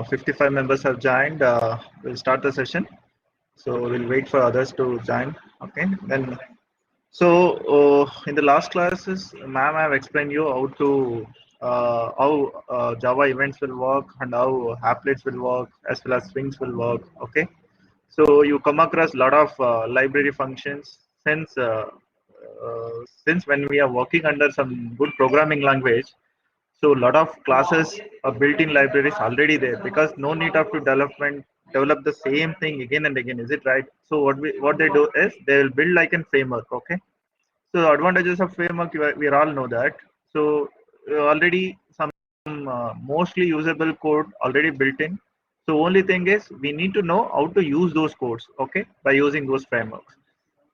55 members have joined. We'll start the session. So we'll wait for others to join. Okay. Then, in the last classes, ma'am, I've explained you how Java events will work and how applets will work as well as swings will work. Okay. So you come across a lot of library functions since when we are working under some good programming language. So a lot of classes are built-in libraries already there because no need of to develop the same thing again and again. Is it right? So what they do is they will build like a framework. Okay. So advantages of framework we all know that. So already some mostly usable code already built in. So only thing is we need to know how to use those codes. Okay, by using those frameworks.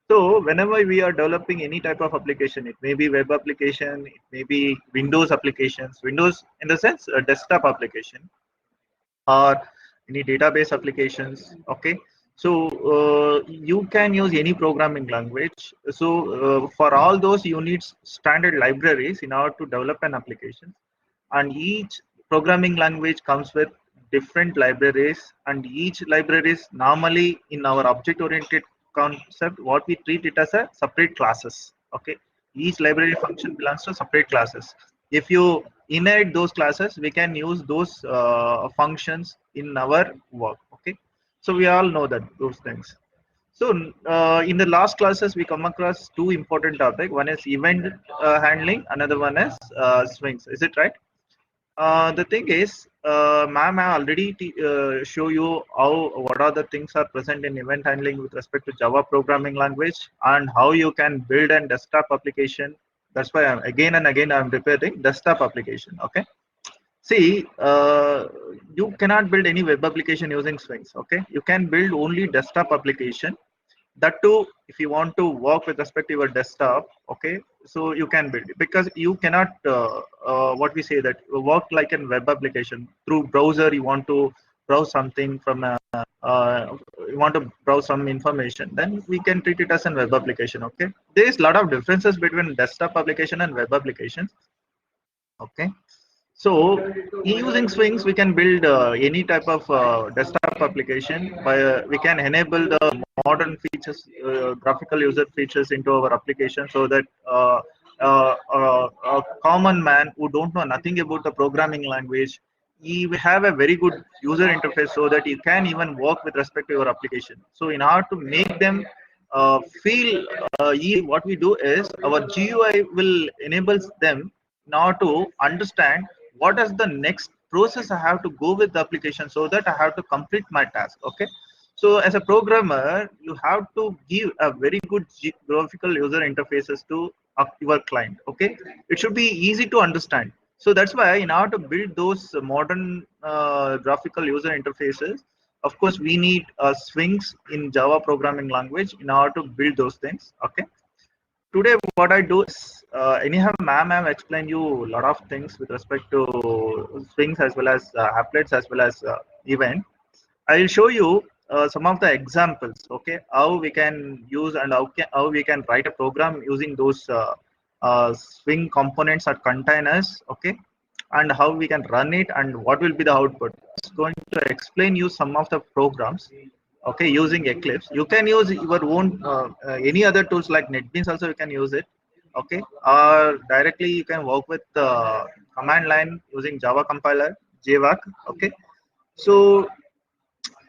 So whenever we are developing any type of application, it may be web application, it may be Windows applications, Windows in the sense a desktop application, or any database applications. Okay, so you can use any programming language. So for all those, you need standard libraries in order to develop an application, and each programming language comes with different libraries, and each library is normally in our object oriented concept what we treat it as a separate classes. Okay, each library function belongs to separate classes. If you inherit those classes, we can use those functions in our work. Okay, so we all know that those things. So in the last classes, we come across two important topics. One is event handling, another one is swings. Is it right? The thing is, ma'am, I already show you what are the things are present in event handling with respect to Java programming language and how you can build a desktop application. That's why again and again I'm repeating desktop application. Okay. See, you cannot build any web application using swings. Okay, you can build only desktop application. That too, if you want to work with respect to your desktop. Okay, so you can build it because you cannot what we say that work like a web application through browser. You want to browse something from a you want to browse some information, then we can treat it as a web application. Okay, there is a lot of differences between desktop application and web applications. Okay, so using swings, we can build any type of desktop application. We can enable the modern features, graphical user features into our application, so that a common man who don't know nothing about the programming language, he will have a very good user interface, so that you can even work with respect to your application. So in order to make them feel what we do is our GUI will enables them now to understand what is the next process I have to go with the application, so that I have to complete my task. Okay, so as a programmer, you have to give a very good graphical user interfaces to your client. Okay, it should be easy to understand. So that's why in order to build those modern graphical user interfaces, of course we need swings in Java programming language in order to build those things. Okay, today what I do is anyhow, ma'am, I've explained you a lot of things with respect to swings as well as applets as well as event. I'll show you some of the examples. Okay, how we can use and how we can write a program using those swing components or containers. Okay, and how we can run it and what will be the output. It's going to explain you some of the programs. Okay, using Eclipse, you can use your own any other tools like NetBeans also you can use it. Okay, or directly you can work with command line using Java compiler, JVAC. Okay, so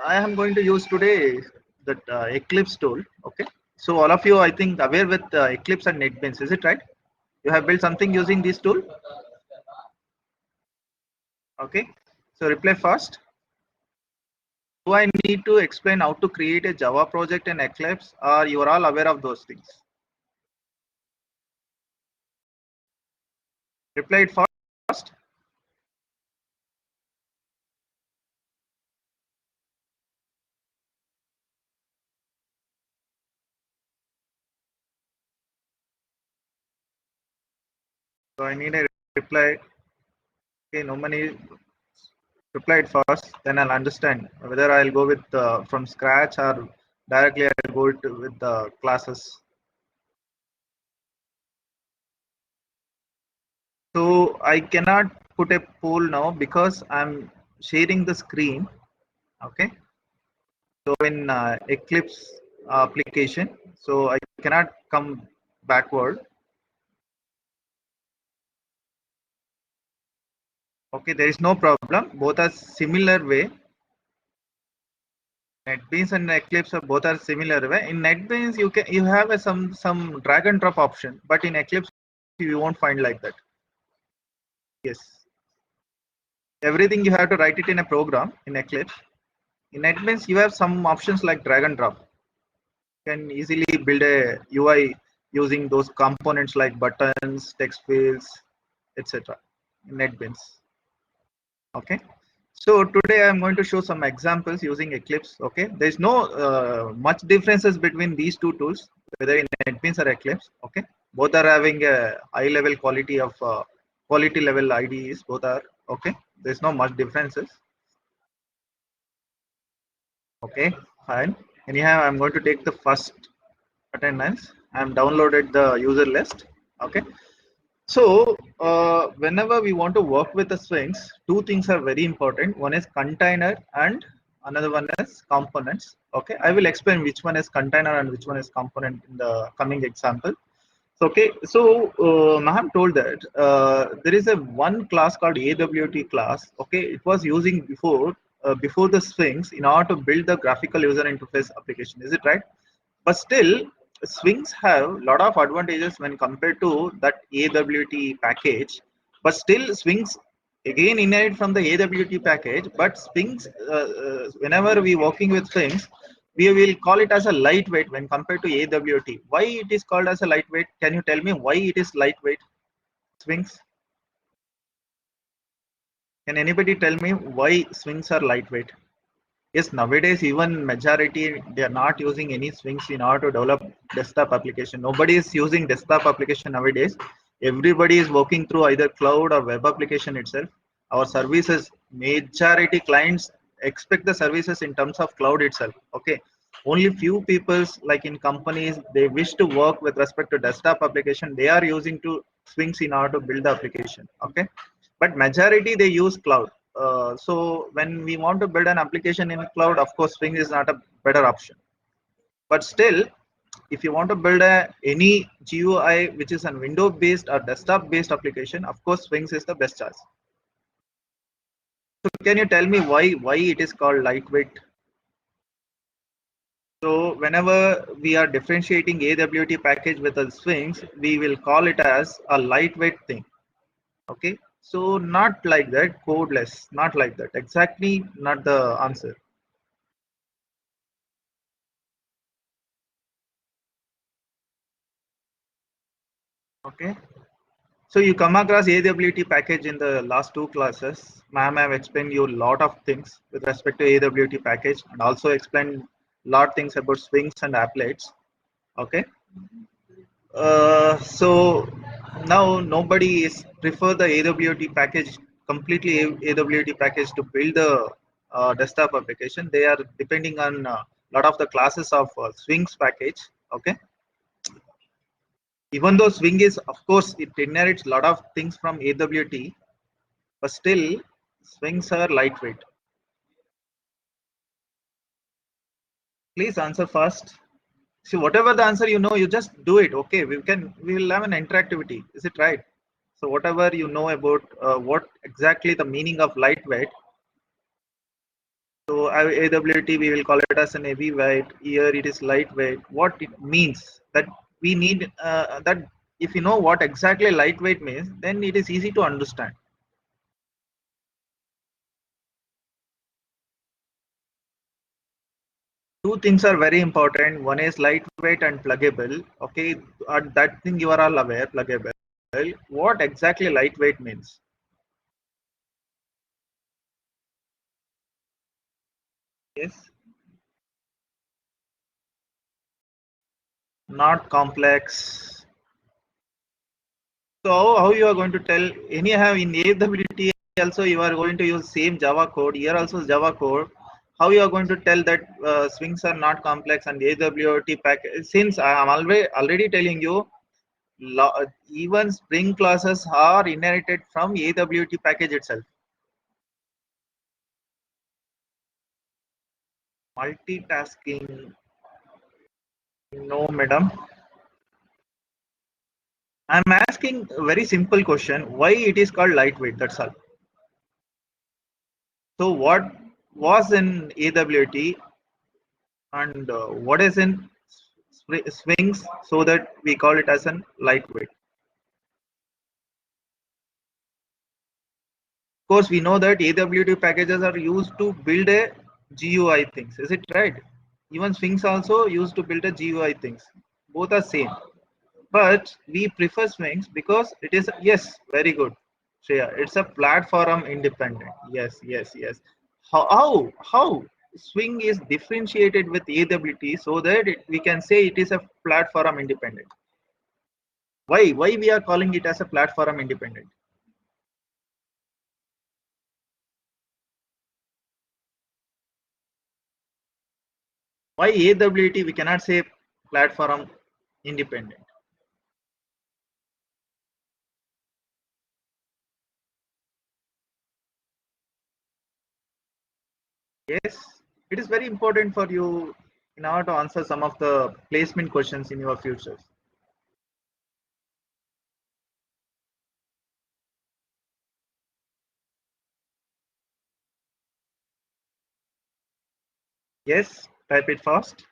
I am going to use today that Eclipse tool. Okay, so all of you, I think, aware with Eclipse and NetBeans. Is it right? You have built something using this tool. Okay, so reply fast. Do I need to explain how to create a Java project in Eclipse, or you are all aware of those things? Reply it fast. So I need a reply. Okay, no money. Reply it fast, then I'll understand whether I'll go with from scratch or directly I'll go with the classes. So I cannot put a poll now because I'm sharing the screen. Okay. So in Eclipse application, so I cannot come backward. Okay, there is no problem. Both are similar way. NetBeans and Eclipse are both are similar way. In NetBeans, you have a, some drag and drop option, but in Eclipse you won't find like that. Yes, everything you have to write it in a program in Eclipse. In NetBeans, you have some options like drag and drop. You can easily build a UI using those components like buttons, text fields, etc. in NetBeans. Okay. So today I'm going to show some examples using Eclipse. Okay, there is no much differences between these two tools, whether in NetBeans or Eclipse. Okay, both are having a high level quality of quality level IDEs. Both are okay. There's no much differences. Okay, fine. Anyhow, I'm going to take the first attendance. I'm downloaded the user list. Okay. So whenever we want to work with the Sphinx, two things are very important. One is container and another one is components. Okay, I will explain which one is container and which one is component in the coming example. So, okay, so Maham told that there is a one class called AWT class. Okay, it was using before the Sphinx in order to build the graphical user interface application. Is it right? But still, Swings have a lot of advantages when compared to that AWT package. But still, Swings again inherit from the AWT package. But Swings, whenever we working with Swings, we will call it as a lightweight when compared to AWT. Why it is called as a lightweight? Can you tell me why it is lightweight? Swings. Can anybody tell me why Swings are lightweight? Yes, nowadays even majority they are not using any Swings in order to develop desktop application. Nobody is using desktop application nowadays. Everybody is working through either cloud or web application itself. Our services, majority clients expect the services in terms of cloud itself. Okay, only few people's like in companies they wish to work with respect to desktop application. They are using to Swings in order to build the application. Okay, but majority they use cloud. So when we want to build an application in cloud, of course, Swing is not a better option. But still, if you want to build any GUI which is a window-based or desktop-based application, of course, Swings is the best choice. So can you tell me why it is called lightweight? So whenever we are differentiating AWT package with a Swings, we will call it as a lightweight thing. Okay, so not like that, codeless, not like that. Exactly, not the answer. Okay, so you come across AWT package in the last two classes. Ma'am, I have explained you a lot of things with respect to AWT package and also explained lot things about Swings and applets. Okay, so now nobody is prefer the AWT package completely AWT package to build the desktop application. They are depending on a lot of the classes of Swings package. Okay, even though Swing is of course it inherits a lot of things from AWT, but still Swings are lightweight. Please answer first. See, whatever the answer you know, you just do it. Okay, we will have an interactivity. Is it right? So whatever you know about what exactly the meaning of lightweight. So AWT we will call it as an heavyweight. Here it is lightweight. What it means that we need that if you know what exactly lightweight means, then it is easy to understand. Two things are very important. One is lightweight and pluggable. Okay, that thing you are all aware. Pluggable. What exactly lightweight means? Yes, not complex. So how you are going to tell? Anyhow, in AWT also you are going to use same Java code. Here also Java code. How you are going to tell that Swings are not complex and AWT package? Since I am already telling you, even Spring classes are inherited from AWT package itself. Multitasking. No, madam. I'm asking a very simple question. Why it is called lightweight? That's all. So what was in AWT and what is in swings so that we call it as an lightweight? Of course, we know that AWT packages are used to build a GUI things. Is it right? Even swings also used to build a GUI things. Both are same. But we prefer swings because it is, yes, very good, Shreya. It's a platform independent. Yes, yes, yes. How swing is differentiated with AWT so that we can say it is a platform independent. Why we are calling it as a platform independent? Why AWT we cannot say platform independent? Yes, it is very important for you in order to answer some of the placement questions in your futures. Yes, type it fast.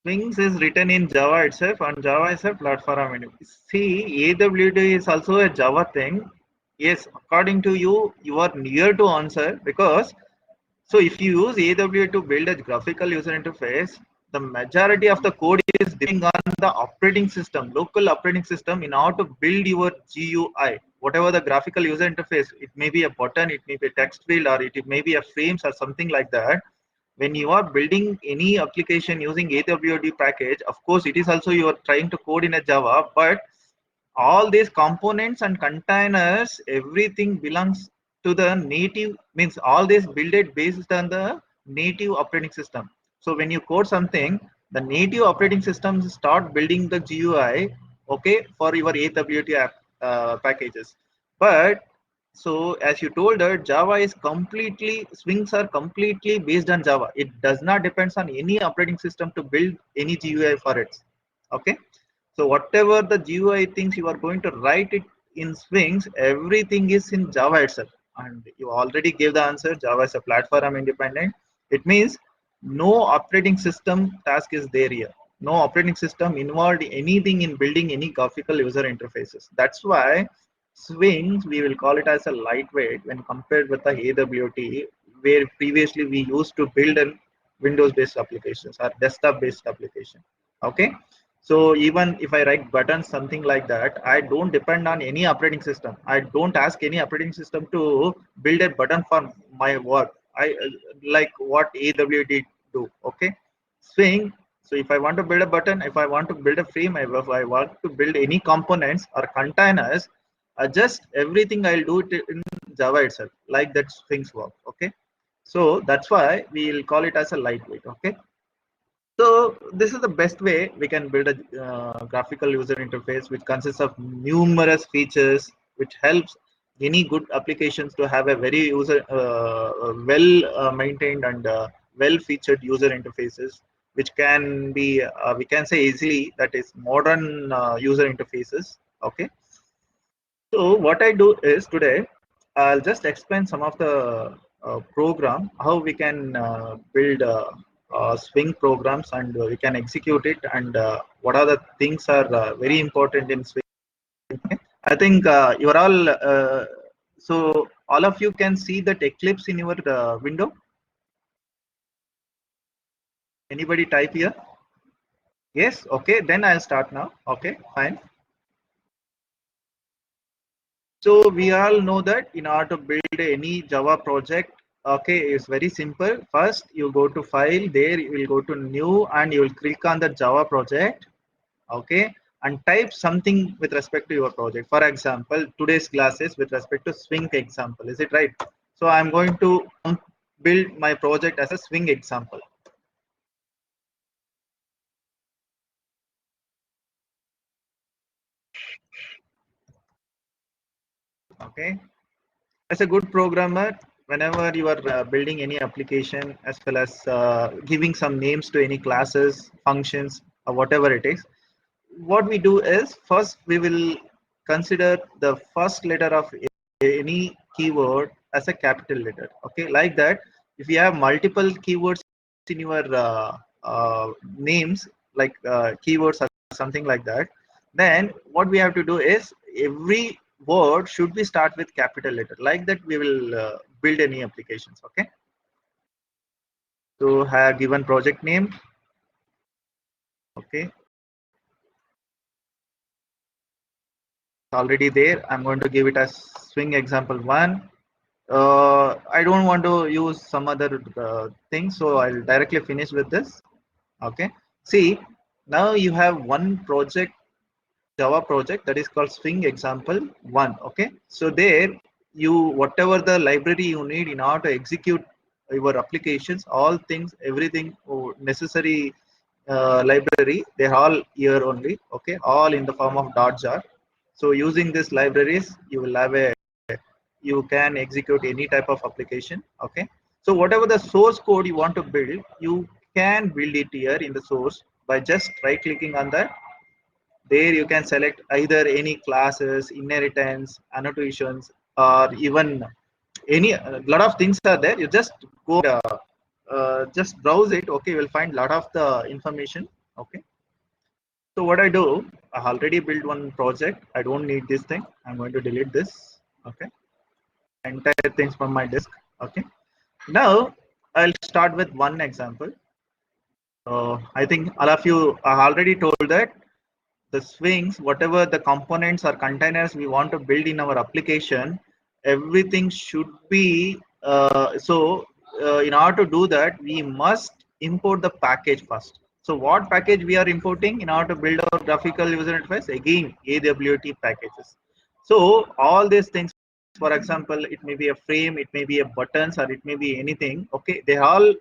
Swings is written in Java itself, and Java is a platform. See, AWT is also a Java thing. Yes, according to you, you are near to answer because so if you use AWT to build a graphical user interface, the majority of the code is depending on the operating system, local operating system, in order to build your GUI. Whatever the graphical user interface, it may be a button, it may be a text field, or it may be a frames or something like that. When you are building any application using AWT package, of course, it is also you are trying to code in a Java, but all these components and containers, everything belongs to the native, means all this builded based on the native operating system. So when you code something, the native operating systems start building the GUI, okay, for your AWT app packages. But so as you told her, Java is completely, swings are completely based on Java. It does not depends on any operating system to build any GUI for it. Okay. So whatever the GUI things you are going to write it in swings, everything is in Java itself. And you already gave the answer. Java is a platform independent. It means no operating system task is there here. No operating system involved anything in building any graphical user interfaces. That's why swings we will call it as a lightweight when compared with the AWT, where previously we used to build an Windows-based applications or desktop-based application. Okay. So even if I write buttons, something like that, I don't depend on any operating system. I don't ask any operating system to build a button for my work. I like what AWT do. Okay, swing. So if I want to build a button, if I want to build a frame, if I want to build any components or containers, just everything I'll do it in Java itself. Like that things work. Okay, so that's why we'll call it as a lightweight. Okay. So this is the best way we can build a graphical user interface which consists of numerous features which helps any good applications to have a very user well maintained and well featured user interfaces which can be we can say easily that is modern user interfaces. Okay, so what I do is today I'll just explain some of the program how we can build swing programs and we can execute it and what are the things are very important in swing. I think you're all so all of you can see that Eclipse in your window. Anybody type here? Yes. Okay. Then I'll start now. Okay. Fine. So we all know that in order to build any Java project, okay, it's very simple. First, you go to file, there you will go to new and you will click on the Java project, okay, and type something with respect to your project. For example, today's classes with respect to swing example. Is it right? So I'm going to build my project as a swing example. Okay. As a good programmer, whenever you are building any application, as well as giving some names to any classes, functions, or whatever it is, what we do is first we will consider the first letter of any keyword as a capital letter. Okay, like that, if you have multiple keywords in your names, like keywords or something like that, then what we have to do is every word should be start with capital letter. Like that, we will build any applications. Okay, so have given project name. Okay, already there. I'm going to give it as swing example one. I don't want to use some other thing, so I'll directly finish with this. Okay. See, now you have one project, Java project, that is called Swing example one. Okay. So there, you whatever the library you need in order to execute your applications, all things, everything necessary library, they're all here only. Okay, all in the form of .jar. So using these libraries, you will have a you can execute any type of application. Okay, so whatever the source code you want to build, you can build it here in the source by just right clicking on that. There you can select either any classes, inheritance, annotations, or even any lot of things are there. You just go just browse it. Okay, you will find lot of the information. Okay, so what I do, I already built one project. I don't need this thing. I'm going to delete this. Okay, entire things from my disk. Okay, now I'll start with one example. I think all of you are already told that the swings, whatever the components or containers we want to build in our application, everything should be in order to do that, we must import the package first. So what package we are importing in order to build our graphical user interface? Again, AWT packages. So all these things, for example, it may be a frame, it may be a buttons, or it may be anything. Okay, they all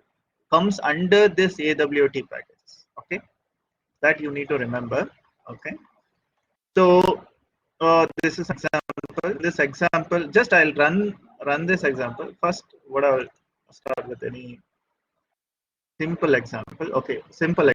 comes under this AWT packages. Okay, that you need to remember. Okay, so this is example. This example, just I'll run this example first. What I'll start with any simple example. Okay, simple